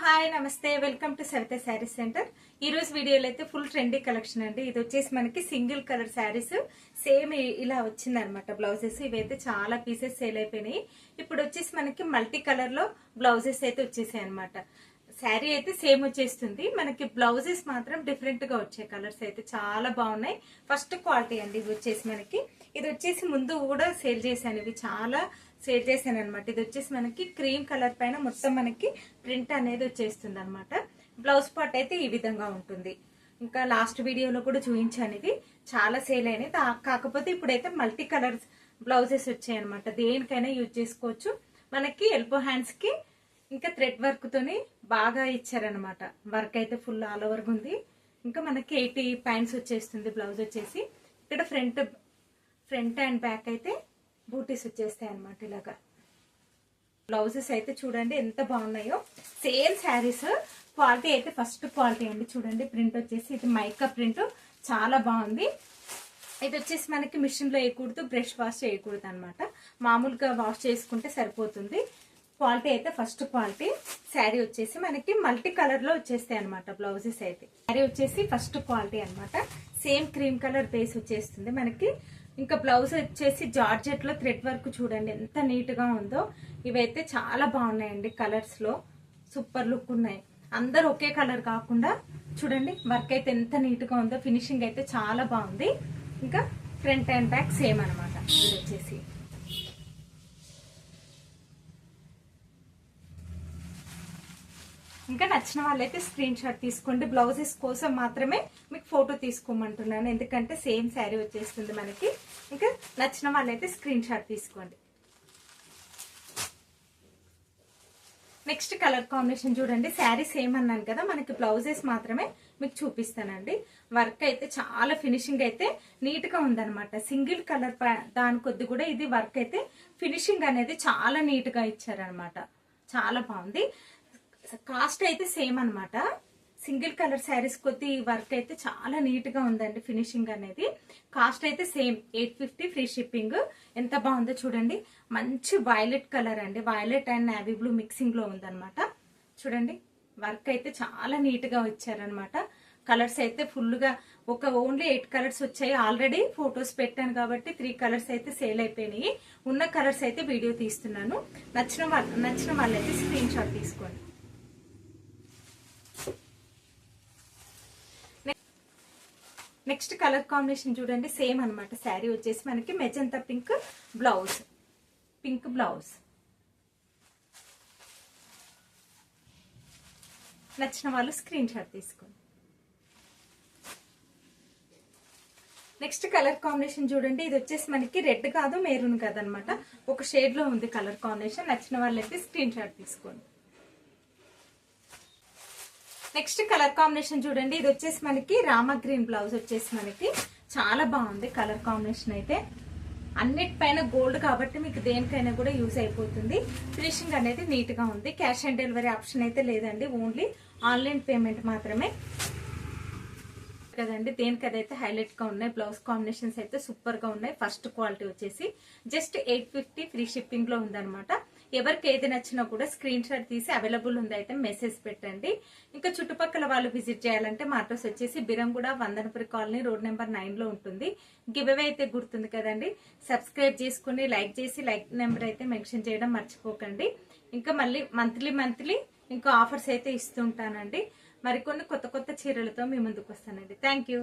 Hi నమస్తే welcome to Savita saris centre. ఈ రోజు వీడియోలో అయితే ఫుల్ ట్రెండీ కలెక్షన్ అండి. ఇది వచ్చేసి మనకి సింగిల్ కలర్ శారీస్ సేమ్ ఇలా వచ్చింది అనమాట. బ్లౌజెస్ ఇవైతే చాలా పీసెస్ సేల్ అయిపోయినాయి. ఇప్పుడు వచ్చేసి మనకి మల్టీ కలర్ లో బ్లౌజెస్ అయితే వచ్చేసాయి అనమాట. శారీ అయితే సేమ్ వచ్చేస్తుంది, మనకి బ్లౌజెస్ మాత్రం డిఫరెంట్ గా వచ్చాయి. కలర్స్ అయితే చాలా బాగున్నాయి. ఫస్ట్ క్వాలిటీ అండి ఇది వచ్చేసి మనకి. ఇది వచ్చేసి ముందు కూడా సేల్ చేశాను, ఇవి చాలా సేల్ చేశాను అనమాట. ఇది వచ్చేసి మనకి క్రీమ్ కలర్ పైన మొత్తం మనకి ప్రింట్ అనేది వచ్చేస్తుంది అనమాట. బ్లౌజ్ పార్ట్ అయితే ఈ విధంగా ఉంటుంది. ఇంకా లాస్ట్ వీడియోలో కూడా చూపించాను, ఇది చాలా సేల్ అయినాయి. కాకపోతే ఇప్పుడైతే మల్టీ కలర్స్ బ్లౌజెస్ వచ్చాయి అనమాట. దేనికైనా యూజ్ చేసుకోవచ్చు. మనకి ఎల్బో హ్యాండ్స్ కి ఇంకా థ్రెడ్ వర్క్ తోని బాగా ఇచ్చారనమాట. వర్క్ అయితే ఫుల్ ఆల్ ఓవర్ ఉంది. ఇంకా మనకి 80 పాయింట్స్ వచ్చేస్తుంది బ్లౌజ్ వచ్చేసి. ఇక్కడ ఫ్రంట్ అండ్ బ్యాక్ అయితే బూటీస్ వచ్చేస్తాయి అనమాట. ఇలాగా బ్లౌజెస్ అయితే చూడండి ఎంత బాగున్నాయో. సేమ్ శారీస్ క్వాలిటీ అయితే ఫస్ట్ క్వాలిటీ అండి. చూడండి ప్రింట్ వచ్చేసి ఇది మైకా ప్రింట్, చాలా బాగుంది. ఇది వచ్చేసి మనకి మిషన్ లో వేయకూడదు, బ్రష్ వాష్ చేయకూడదు అనమాట. మామూలుగా వాష్ చేసుకుంటే సరిపోతుంది. క్వాలిటీ అయితే ఫస్ట్ క్వాలిటీ. శారీ వచ్చేసి మనకి మల్టీ కలర్ లో వచ్చేస్తాయి అనమాట బ్లౌజెస్ అయితే. శారీ వచ్చేసి ఫస్ట్ క్వాలిటీ అనమాట. సేమ్ క్రీమ్ కలర్ బేస్ వచ్చేస్తుంది మనకి. ఇంకా బ్లౌజ్ వచ్చేసి జార్జెట్ లో థ్రెడ్ వర్క్ చూడండి ఎంత నీట్ గా ఉందో. ఇవైతే చాలా బాగున్నాయండి, కలర్స్ లో సూపర్ లుక్ ఉన్నాయి. అందరు ఒకే కలర్ కాకుండా చూడండి వర్క్ అయితే ఎంత నీట్ గా ఉందో. ఫినిషింగ్ అయితే చాలా బాగుంది. ఇంకా ఫ్రంట్ అండ్ బ్యాక్ సేమ్ అనమాట. ఇది వచ్చేసి ఇంకా నచ్చిన వాళ్ళైతే స్క్రీన్ షాట్ తీసుకోండి. బ్లౌజెస్ కోసం మాత్రమే మీకు ఫోటో తీసుకోమంటున్నాను, ఎందుకంటే సేమ్ శారీ వచ్చేస్తుంది మనకి. ఇంకా నచ్చిన వాళ్ళైతే స్క్రీన్ షాట్ తీసుకోండి. నెక్స్ట్ కలర్ కాంబినేషన్ చూడండి. శారీ సేమ్ అన్నాను కదా, మనకి బ్లౌజెస్ మాత్రమే మీకు చూపిస్తానండి. వర్క్ అయితే చాలా ఫినిషింగ్ అయితే నీట్ గా ఉందన్నమాట. సింగిల్ కలర్ దాని కొద్ది కూడా ఇది వర్క్ అయితే ఫినిషింగ్ అనేది చాలా నీట్ గా ఇచ్చారనమాట. చాలా బాగుంది. కాస్ట్ అయితే సేమ్ అనమాట. సింగిల్ కలర్ శారీస్ కొద్ది వర్క్ అయితే చాలా నీట్ గా ఉందండి. ఫినిషింగ్ అనేది కాస్ట్ అయితే సేమ్ 850 ఫ్రీ షిప్పింగ్. ఎంత బాగుందో చూడండి. మంచి వైలెట్ కలర్ అండి, violet and navy blue mixing లో ఉందన్నమాట. చూడండి వర్క్ అయితే చాలా నీట్ గా వచ్చారనమాట. కలర్స్ అయితే ఫుల్ గా ఓన్లీ 8 కలర్స్ వచ్చాయి. ఆల్రెడీ ఫొటోస్ పెట్టాను కాబట్టి 3 కలర్స్ అయితే సేల్ అయిపోయినాయి. ఉన్న కలర్స్ అయితే వీడియో తీస్తున్నాను. నచ్చిన వాళ్ళైతే స్క్రీన్ షాట్ తీసుకోండి. నెక్స్ట్ కలర్ కాంబినేషన్ చూడండి. సేమ్ అనమాట. శారీ వచ్చేసి మనకి magenta pink blouse, pink blouse. నచ్చిన వాళ్ళు స్క్రీన్ షాట్ తీసుకోండి. నెక్స్ట్ కలర్ కాంబినేషన్ చూడండి. ఇది వచ్చేసి మనకి రెడ్ కాదు, మెరూన్ కాదనమాట. ఒక షేడ్ లో ఉంది కలర్ కాంబినేషన్. నచ్చిన వాళ్ళైతే స్క్రీన్ షాట్ తీసుకోండి. నెక్స్ట్ కలర్ కాంబినేషన్ చూడండి. ఇది వచ్చేసి మనకి రామా గ్రీన్ బ్లౌజ్ వచ్చేసి మనకి చాలా బాగుంది కలర్ కాంబినేషన్ అయితే. అన్నిటిపైన గోల్డ్ కాబట్టి మీకు దేనికైనా కూడా యూజ్ అయిపోతుంది. ఫినిషింగ్ అనేది నీట్ గా ఉంది. క్యాష్ ఆన్ డెలివరీ ఆప్షన్ అయితే లేదండి, ఓన్లీ ఆన్లైన్ పేమెంట్ మాత్రమే కదండి. దేనికి అదైతే హైలైట్ గా ఉన్నాయి. బ్లౌజ్ కాంబినేషన్స్ అయితే సూపర్ గా ఉన్నాయి. ఫస్ట్ క్వాలిటీ వచ్చేసి జస్ట్ 850 ఫ్రీ షిప్పింగ్ లో ఉందన్నమాట. ఎవరికి ఏది నచ్చినా కూడా స్క్రీన్ షాట్ తీసి అవైలబుల్ ఉంది అయితే మెసేజ్ పెట్టండి. ఇంకా చుట్టుపక్కల వాళ్ళు విజిట్ చేయాలంటే మా అడ్రస్ వచ్చేసి Biranguda Vandanapuri colony, road number 9 లో ఉంటుంది. గివ్ అవే అయితే గుర్తుంది కదండి. సబ్స్క్రైబ్ చేసుకుని లైక్ చేసి లైక్ నెంబర్ అయితే మెన్షన్ చేయడం మర్చిపోకండి. ఇంకా మళ్ళీ మంత్లీ ఇంకా ఆఫర్స్ అయితే ఇస్తుంటానండి. మరికొన్ని కొత్త చీరలతో మీ ముందుకు వస్తానండి. Thank you.